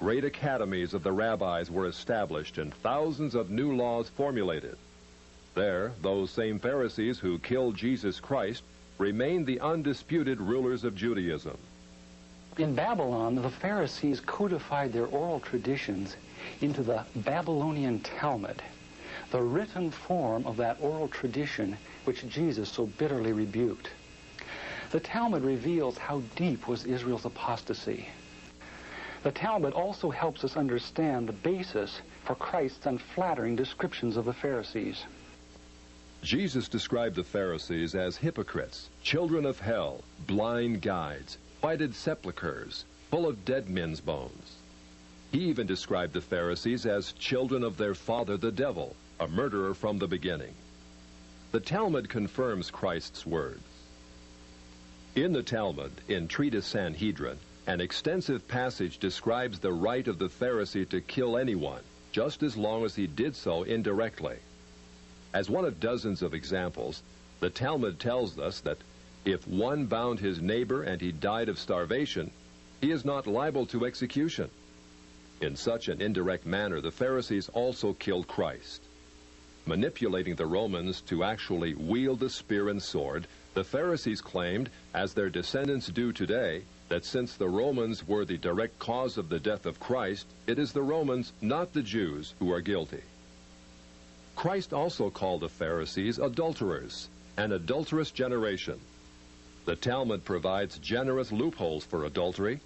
Great academies of the rabbis were established and thousands of new laws formulated. There, those same Pharisees who killed Jesus Christ remained the undisputed rulers of Judaism. In Babylon, the Pharisees codified their oral traditions into the Babylonian Talmud, the written form of that oral tradition which Jesus so bitterly rebuked. The Talmud reveals how deep was Israel's apostasy. The Talmud also helps us understand the basis for Christ's unflattering descriptions of the Pharisees. Jesus described the Pharisees as hypocrites, children of hell, blind guides, whited sepulchres, full of dead men's bones. He even described the Pharisees as children of their father the devil, a murderer from the beginning. The Talmud confirms Christ's words. In the Talmud, in Treatise Sanhedrin, an extensive passage describes the right of the Pharisee to kill anyone, just as long as he did so indirectly. As one of dozens of examples, the Talmud tells us that if one bound his neighbor and he died of starvation, he is not liable to execution. In such an indirect manner, the Pharisees also killed Christ. Manipulating the Romans to actually wield the spear and sword, the Pharisees claimed, as their descendants do today, that since the Romans were the direct cause of the death of Christ, it is the Romans, not the Jews, who are guilty. Christ also called the Pharisees adulterers, an adulterous generation. The Talmud provides generous loopholes for adultery.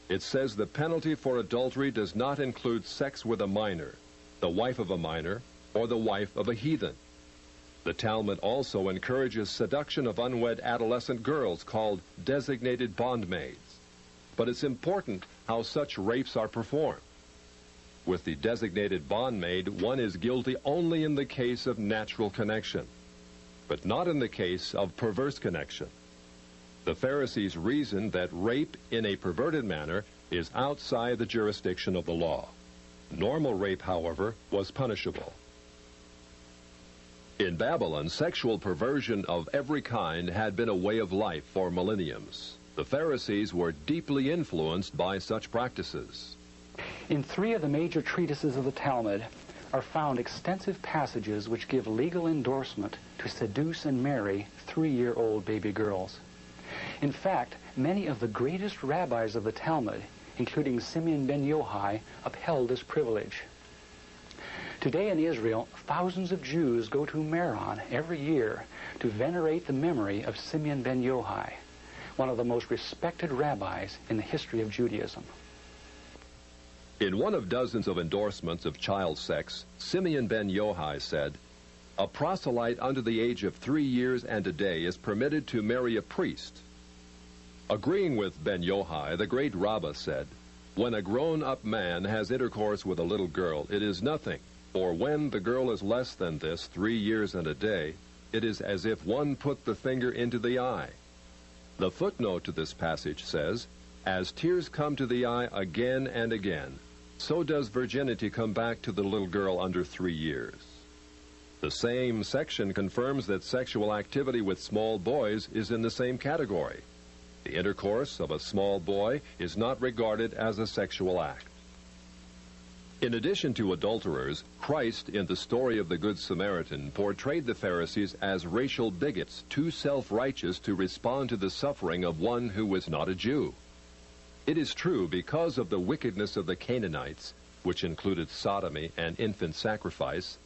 It says the penalty for adultery does not include sex with a minor, the wife of a minor, or the wife of a heathen. The Talmud also encourages seduction of unwed adolescent girls called designated bondmaids. But it's important how such rapes are performed. With the designated bondmaid, one is guilty only in the case of natural connection, but not in the case of perverse connection. The Pharisees reasoned that rape in a perverted manner is outside the jurisdiction of the law. Normal rape, however, was punishable. In Babylon, sexual perversion of every kind had been a way of life for millenniums. The Pharisees were deeply influenced by such practices. In 3 of the major treatises of the Talmud are found extensive passages which give legal endorsement to seduce and marry 3-year-old baby girls. In fact, many of the greatest rabbis of the Talmud, including Simeon ben Yochai, upheld this privilege. Today in Israel, thousands of Jews go to Meron every year to venerate the memory of Simeon ben Yochai, one of the most respected rabbis in the history of Judaism. In one of dozens of endorsements of child sex, Simeon ben Yochai said, "A proselyte under the age of 3 years and a day is permitted to marry a priest." Agreeing with ben Yochai, the great Rabbah said, "When a grown-up man has intercourse with a little girl, it is nothing. For when the girl is less than this, 3 years and a day, it is as if one put the finger into the eye." The footnote to this passage says, "As tears come to the eye again and again, so does virginity come back to the little girl under 3 years." The same section confirms that sexual activity with small boys is in the same category. The intercourse of a small boy is not regarded as a sexual act. In addition to adulterers, Christ, in the story of the Good Samaritan, portrayed the Pharisees as racial bigots, too self-righteous to respond to the suffering of one who was not a Jew. It is true, because of the wickedness of the Canaanites, which included sodomy and infant sacrifice,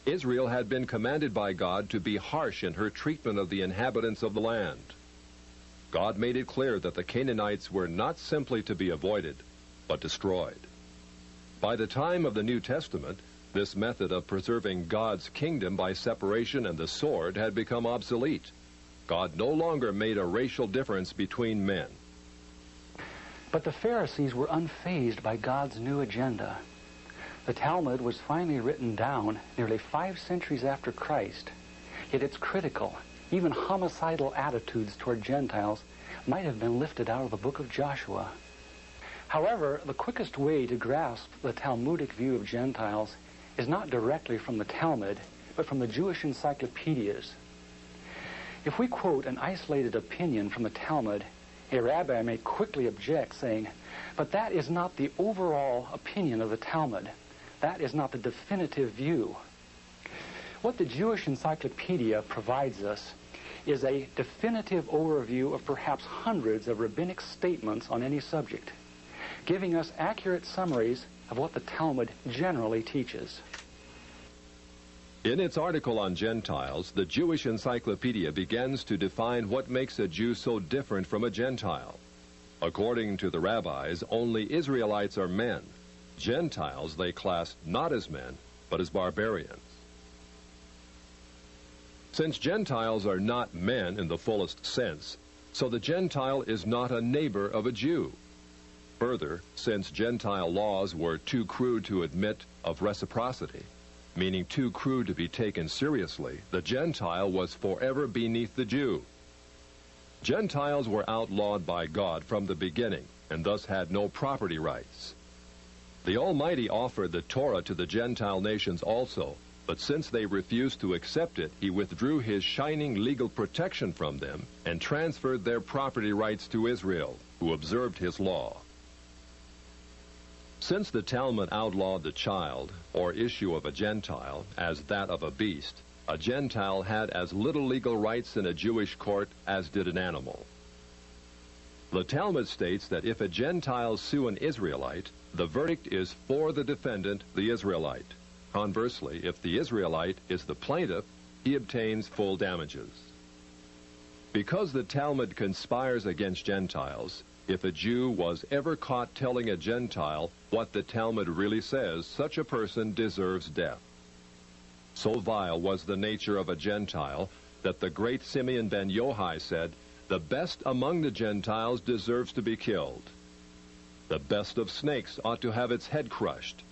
Israel had been commanded by God to be harsh in her treatment of the inhabitants of the land. God made it clear that the Canaanites were not simply to be avoided, but destroyed. By the time of the New Testament, this method of preserving God's kingdom by separation and the sword had become obsolete. God no longer made a racial difference between men. But the Pharisees were unfazed by God's new agenda. The Talmud was finally written down nearly 5 centuries after Christ, yet its critical, even homicidal attitudes toward Gentiles might have been lifted out of the book of Joshua. However, the quickest way to grasp the Talmudic view of Gentiles is not directly from the Talmud, but from the Jewish encyclopedias. If we quote an isolated opinion from the Talmud, A rabbi may quickly object, saying, but that is not the overall opinion of the Talmud. That is not the definitive view. What the Jewish Encyclopedia provides us is a definitive overview of perhaps hundreds of rabbinic statements on any subject, giving us accurate summaries of what the Talmud generally teaches. In its article on Gentiles, the Jewish Encyclopedia begins to define what makes a Jew so different from a Gentile. According to the rabbis, only Israelites are men. Gentiles they class not as men, but as barbarians. Since Gentiles are not men in the fullest sense, so the Gentile is not a neighbor of a Jew. Further, since Gentile laws were too crude to admit of reciprocity, meaning too crude to be taken seriously, the Gentile was forever beneath the Jew. Gentiles were outlawed by God from the beginning, and thus had no property rights. The Almighty offered the Torah to the Gentile nations also, but since they refused to accept it, he withdrew his shining legal protection from them and transferred their property rights to Israel, who observed his law. Since the Talmud outlawed the child, or issue of a Gentile, as that of a beast, a Gentile had as little legal rights in a Jewish court as did an animal. The Talmud states that if a Gentile sue an Israelite, the verdict is for the defendant, the Israelite. Conversely, if the Israelite is the plaintiff, he obtains full damages. Because the Talmud conspires against Gentiles, if a Jew was ever caught telling a Gentile what the Talmud really says, such a person deserves death. So vile was the nature of a Gentile that the great Simeon ben Yohai said, "The best among the Gentiles deserves to be killed. The best of snakes ought to have its head crushed."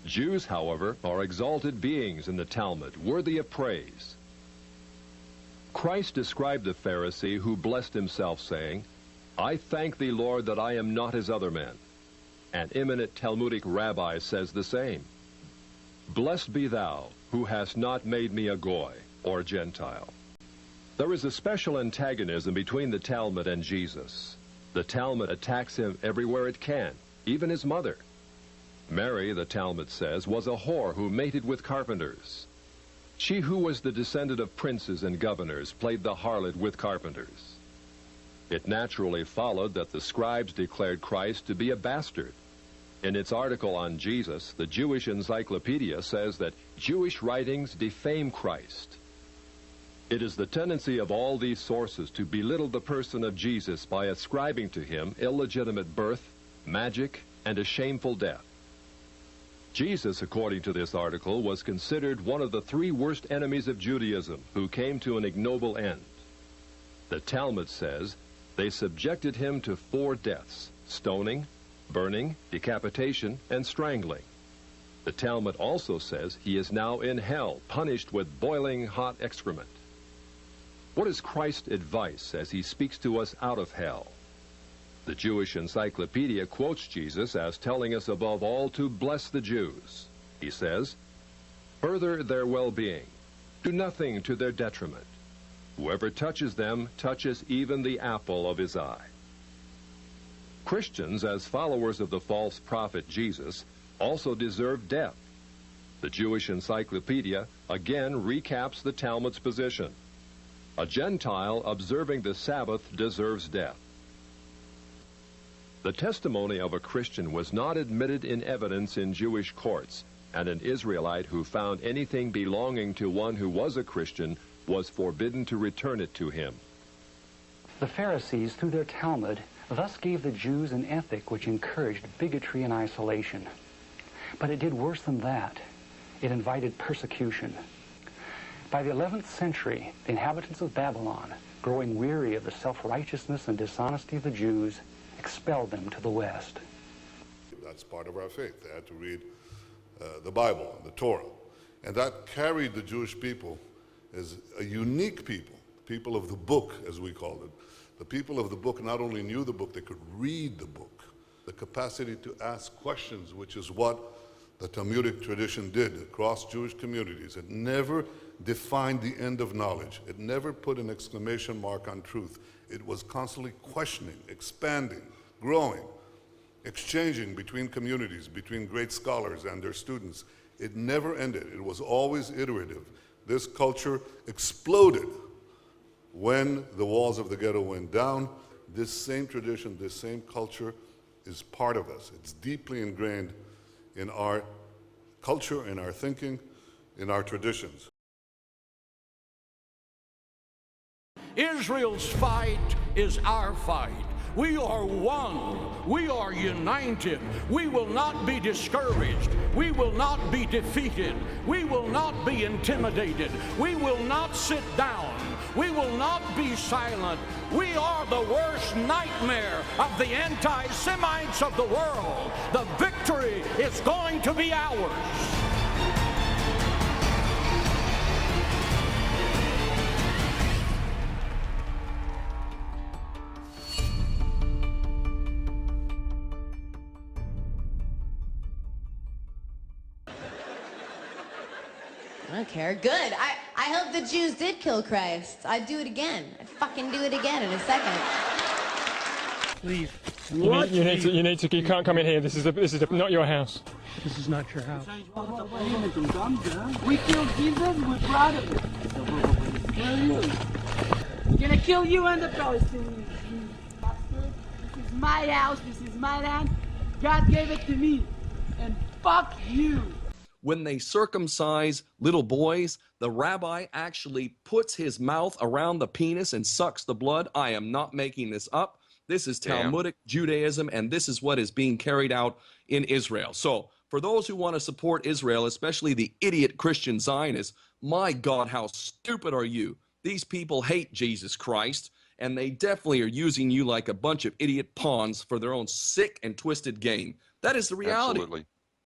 Jews, however, are exalted beings in the Talmud, worthy of praise. Christ described the Pharisee who blessed himself, saying, "I thank thee, Lord, that I am not as other men." An eminent Talmudic rabbi says the same. "Blessed be thou, who hast not made me a Goy, or Gentile." There is a special antagonism between the Talmud and Jesus. The Talmud attacks him everywhere it can, even his mother. Mary, the Talmud says, was a whore who mated with carpenters. She who was the descendant of princes and governors played the harlot with carpenters. It naturally followed that the scribes declared Christ to be a bastard. In its article on Jesus, the Jewish Encyclopedia says that Jewish writings defame Christ. It is the tendency of all these sources to belittle the person of Jesus by ascribing to him illegitimate birth, magic, and a shameful death. Jesus, according to this article, was considered one of the three worst enemies of Judaism who came to an ignoble end. The Talmud says they subjected him to 4 deaths: stoning, burning, decapitation, and strangling. The Talmud also says he is now in hell, punished with boiling hot excrement. What is Christ's advice as he speaks to us out of hell? The Jewish Encyclopedia quotes Jesus as telling us above all to bless the Jews. He says, "Further their well-being. Do nothing to their detriment. Whoever touches them touches even the apple of his eye." Christians, as followers of the false prophet Jesus, also deserve death. The Jewish Encyclopedia again recaps the Talmud's position. A Gentile observing the Sabbath deserves death. The testimony of a Christian was not admitted in evidence in Jewish courts, and an Israelite who found anything belonging to one who was a Christian was forbidden to return it to him. The Pharisees, through their Talmud, thus gave the Jews an ethic which encouraged bigotry and isolation. But it did worse than that. It invited persecution. By the 11th century, the inhabitants of Babylon, growing weary of the self-righteousness and dishonesty of the Jews, expelled them to the west. That's part of our faith. They had to read the Bible, the Torah. And that carried the Jewish people as a unique people of the book, as we called it. The people of the book not only knew the book, they could read the book. The capacity to ask questions, which is what the Talmudic tradition did across Jewish communities. It never defined the end of knowledge. It never put an exclamation mark on truth. It was constantly questioning, expanding, growing, exchanging between communities, between great scholars and their students. It never ended. It was always iterative. This culture exploded when the walls of the ghetto went down. This same tradition, this same culture is part of us. It's deeply ingrained in our culture, in our thinking, in our traditions. Israel's fight is our fight. We are one. We are united. We will not be discouraged. We will not be defeated. We will not be intimidated. We will not sit down. We will not be silent. We are the worst nightmare of the anti-Semites of the world. The victory is going to be ours. I don't care. Good. I hope the Jews did kill Christ. I'd do it again. I'd fucking do it again in a second. Leave. You can't come in here. This is not your house. This is not your house. We killed Jesus, we're proud of it. Where are you? We're gonna kill you and the Palestinians. This is my house, this is my land. God gave it to me. And fuck you. When they circumcise little boys, the rabbi actually puts his mouth around the penis and sucks the blood. I am not making this up. This is Talmudic Judaism, and this is what is being carried out in Israel. So for those who want to support Israel, especially the idiot Christian Zionists, my God, how stupid are you? These people hate Jesus Christ, and they definitely are using you like a bunch of idiot pawns for their own sick and twisted game. That is the reality. Absolutely.